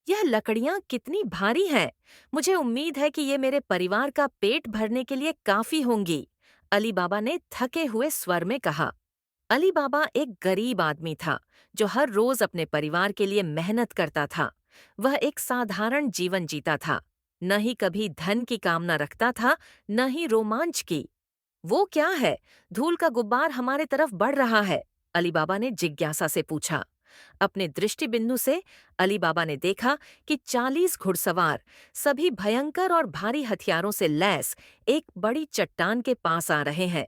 यह लकड़ियां कितनी भारी हैं। मुझे उम्मीद है कि ये मेरे परिवार का पेट भरने के लिए काफी होंगी, अली बाबा ने थके हुए स्वर में कहा। अली बाबा एक गरीब आदमी था जो हर रोज अपने परिवार के लिए मेहनत करता था। वह एक साधारण जीवन जीता था, न ही कभी धन की कामना रखता था, न ही रोमांच की। वो क्या है? धूल का गुब्बार हमारे तरफ बढ़ रहा है, अली बाबा ने जिज्ञासा से पूछा। अपने दृष्टि बिंदु से अली बाबा ने देखा कि 40 घुड़सवार, सभी भयंकर और भारी हथियारों से लैस, एक बड़ी चट्टान के पास आ रहे हैं।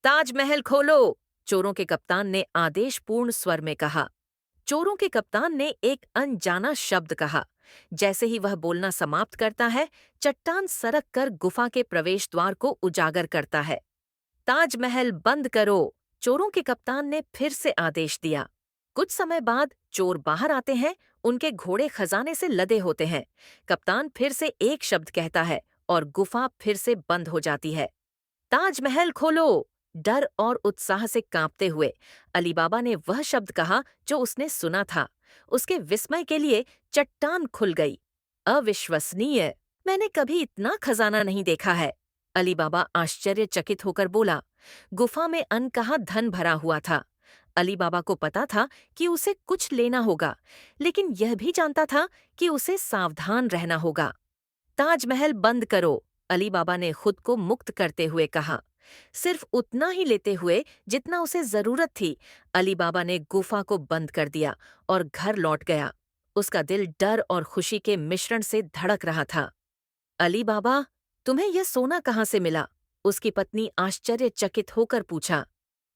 ताजमहल खोलो! चोरों के कप्तान ने आदेशपूर्ण स्वर में कहा। चोरों के कप्तान ने एक अनजाना शब्द कहा। जैसे ही वह बोलना समाप्त करता है, चट्टान सरक कर गुफा के प्रवेश द्वार को उजागर करता है। ताजमहल बंद करो! चोरों के कप्तान ने फिर से आदेश दिया। कुछ समय बाद चोर बाहर आते हैं, उनके घोड़े खजाने से लदे होते हैं। कप्तान फिर से एक शब्द कहता है और गुफा फिर से बंद हो जाती है। ताजमहल खोलो! डर और उत्साह से कांपते हुए अली बाबा ने वह शब्द कहा जो उसने सुना था। उसके विस्मय के लिए चट्टान खुल गई। अविश्वसनीय! मैंने कभी इतना खजाना नहीं देखा है, अली बाबा आश्चर्यचकित होकर बोला। गुफा में अनकहा धन भरा हुआ था। अली बाबा को पता था कि उसे कुछ लेना होगा, लेकिन यह भी जानता था कि उसे सावधान रहना होगा। ताजमहल बंद करो! अली बाबा ने खुद को मुक्त करते हुए कहा। सिर्फ उतना ही लेते हुए जितना उसे जरूरत थी, अली बाबा ने गुफा को बंद कर दिया और घर लौट गया। उसका दिल डर और खुशी के मिश्रण से धड़क रहा था। अली बाबा, तुम्हें यह सोना कहाँ से मिला? उसकी पत्नी आश्चर्यचकित होकर पूछा।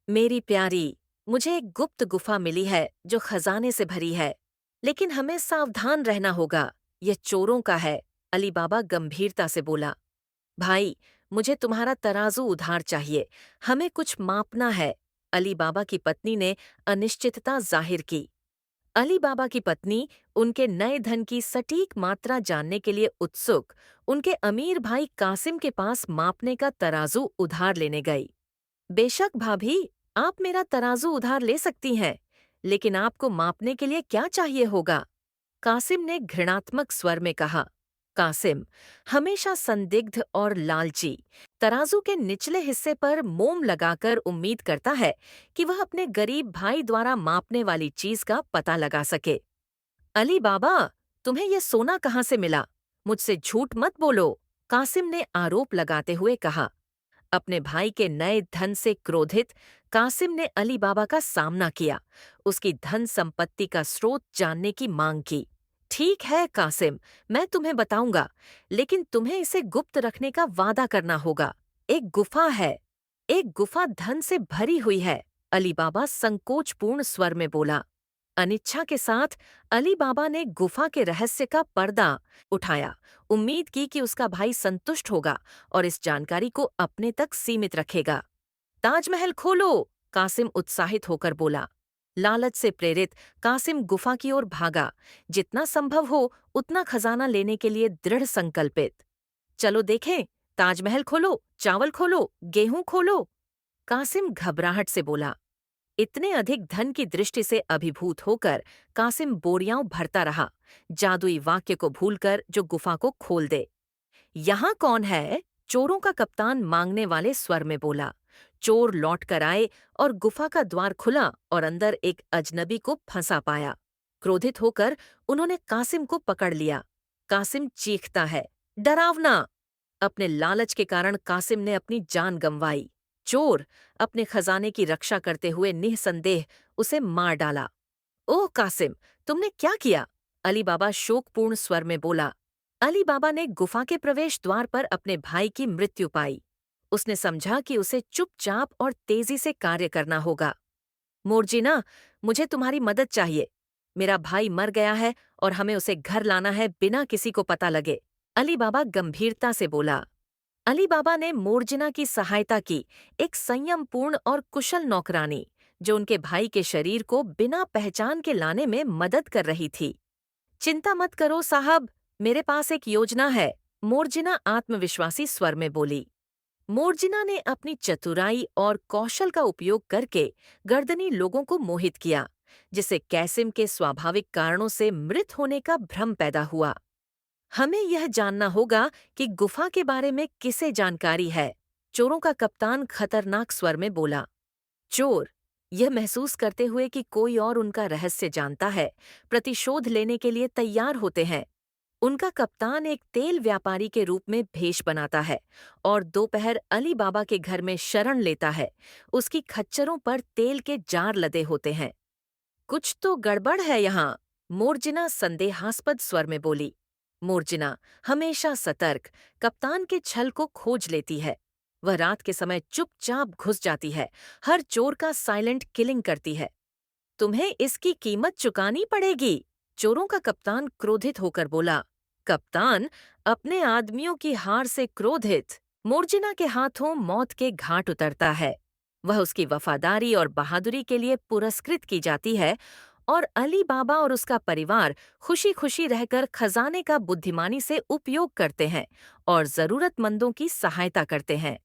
मेरी प्यारी, मुझे एक गुप्त गुफा मिली है जो खजाने से भरी है, लेकिन हमें सावधान रहना होगा। यह चोरों का है, अली बाबा गंभीरता से बोला। भाई, मुझे तुम्हारा तराजू उधार चाहिए, हमें कुछ मापना है, अली बाबा की पत्नी ने अनिश्चितता जाहिर की। अली बाबा की पत्नी उनके नए धन की सटीक मात्रा जानने के लिए उत्सुक उनके अमीर भाई कासिम के पास मापने का तराजू उधार लेने गई। बेशक भाभी, आप मेरा तराजू उधार ले सकती हैं, लेकिन आपको मापने के लिए क्या चाहिए होगा? कासिम ने घृणात्मक स्वर में कहा। कासिम, हमेशा संदिग्ध और लालची, तराजू के निचले हिस्से पर मोम लगाकर उम्मीद करता है कि वह अपने गरीब भाई द्वारा मापने वाली चीज का पता लगा सके। अली बाबा, तुम्हें यह सोना कहाँ से मिला? मुझसे झूठ मत बोलो, कासिम ने आरोप लगाते हुए कहा। अपने भाई के नए धन से क्रोधित कासिम ने अली बाबा का सामना किया, उसकी धन संपत्ति का स्रोत जानने की मांग की। ठीक है कासिम, मैं तुम्हें बताऊंगा, लेकिन तुम्हें इसे गुप्त रखने का वादा करना होगा। एक गुफा है, एक गुफा धन से भरी हुई है, अली बाबा संकोचपूर्ण स्वर में बोला। अनिच्छा के साथ अली बाबा ने गुफा के रहस्य का पर्दा उठाया, उम्मीद की कि उसका भाई संतुष्ट होगा और इस जानकारी को अपने तक सीमित रखेगा। ताजमहल खोलो! कासिम उत्साहित होकर बोला। लालच से प्रेरित कासिम गुफा की ओर भागा, जितना संभव हो उतना खजाना लेने के लिए दृढ़ संकल्पित। चलो देखें, ताजमहल खोलो, चावल खोलो, गेहूं खोलो, कासिम घबराहट से बोला। इतने अधिक धन की दृष्टि से अभिभूत होकर कासिम बोरियां भरता रहा, जादुई वाक्य को भूलकर जो गुफा को खोल दे। यहाँ कौन है? चोरों का कप्तान मांगने वाले स्वर में बोला। चोर लौट कर आए और गुफा का द्वार खुला और अंदर एक अजनबी को फंसा पाया। क्रोधित होकर उन्होंने कासिम को पकड़ लिया। कासिम चीखता है, डरावना! अपने लालच के कारण कासिम ने अपनी जान गंवाई। चोर अपने खजाने की रक्षा करते हुए निःसंदेह उसे मार डाला। ओह कासिम, तुमने क्या किया? अली बाबा शोकपूर्ण स्वर में बोला। अली बाबा ने गुफा के प्रवेश द्वार पर अपने भाई की मृत्यु पाई। उसने समझा कि उसे चुपचाप और तेजी से कार्य करना होगा। मोर्जिना, मुझे तुम्हारी मदद चाहिए। मेरा भाई मर गया है और हमें उसे घर लाना है बिना किसी को पता लगे, अली बाबा गंभीरता से बोला। अली बाबा ने मोर्जिना की सहायता की, एक संयमपूर्ण और कुशल नौकरानी जो उनके भाई के शरीर को बिना पहचान के लाने में मदद कर रही थी। चिंता मत करो साहब, मेरे पास एक योजना है, मोर्जिना आत्मविश्वासी स्वर में बोली। मोर्जिना ने अपनी चतुराई और कौशल का उपयोग करके गर्दनी लोगों को मोहित किया, जिससे कैसिम के स्वाभाविक कारणों से मृत होने का भ्रम पैदा हुआ। हमें यह जानना होगा कि गुफा के बारे में किसे जानकारी है, चोरों का कप्तान खतरनाक स्वर में बोला। चोर, यह महसूस करते हुए कि कोई और उनका रहस्य जानता है, प्रतिशोध लेने के लिए तैयार होते हैं। उनका कप्तान एक तेल व्यापारी के रूप में भेष बनाता है और दोपहर अली बाबा के घर में शरण लेता है। उसकी खच्चरों पर तेल के जार लदे होते हैं। कुछ तो गड़बड़ है यहाँ, मोर्जिना संदेहास्पद स्वर में बोली। मोर्जिना, हमेशा सतर्क, कप्तान के छल को खोज लेती है। वह रात के समय चुपचाप घुस जाती है, हर चोर का साइलेंट किलिंग करती है। तुम्हें इसकी कीमत चुकानी पड़ेगी, चोरों का कप्तान क्रोधित होकर बोला। कप्तान, अपने आदमियों की हार से क्रोधित, मोर्जिना के हाथों मौत के घाट उतरता है। वह उसकी वफादारी और बहादुरी के लिए पुरस्कृत की जाती है और अली बाबा और उसका परिवार खुशी खुशी रहकर खजाने का बुद्धिमानी से उपयोग करते हैं और जरूरतमंदों की सहायता करते हैं।